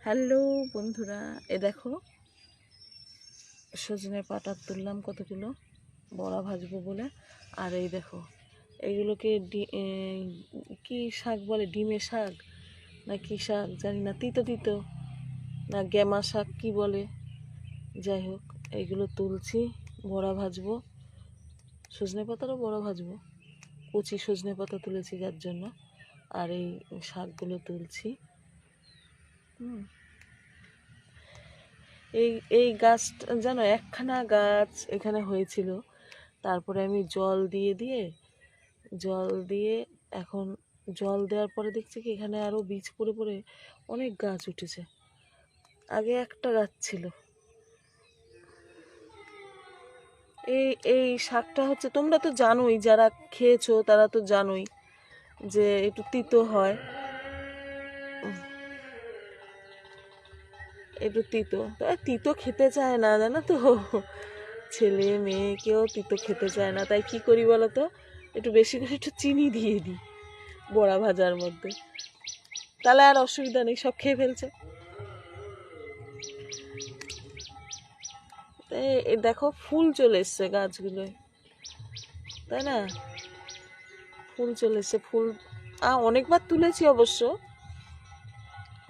Hello বন্ধুরা, এ দেখো সজনে পাতা তুললাম কতগুলো বড়া ভাজবো বলে। আর এই দেখো এইগুলোকে কি শাক বলে, ডিমের শাক না কি শাক জানি না, তিতো তিতো না গেমা শাক কি বলে, যাই হোক এইগুলো তুলছি, বড়া ভাজবো। সজনে পাতারও বড়া ভাজবো, কচি সজনে পাতা তুলেছি যার জন্য। আর এই শাকগুলো তুলছি। এই এই গাছটা জানো, একখানা গাছ এখানে হয়েছিল, তারপরে আমি জল দিয়ে এখন জল দেওয়ার পরে দেখছি কি এখানে আরও বীজ পড়ে পড়ে অনেক গাছ উঠেছে। আগে একটা গাছ ছিল। এই এই শাকটা হচ্ছে, তোমরা তো জানোই, যারা খেয়েছো তারা তো জানোই যে একটু তিতো হয়, একটু তিতো। তিতো খেতে চায় না জানো তো, ছেলে মেয়ে কেউ তিতো খেতে চায় না। তাই কি করি বলো তো, একটু বেশি করে একটু চিনি দিয়ে দিই বড়া ভাজার মধ্যে, তাহলে আর অসুবিধা নেই, সব খেয়ে ফেলছে। এই দেখো ফুল চলে এসছে গাছগুলোয়, তাই না? ফুল চলে এসছে, ফুল অনেকবার তুলেছি অবশ্য,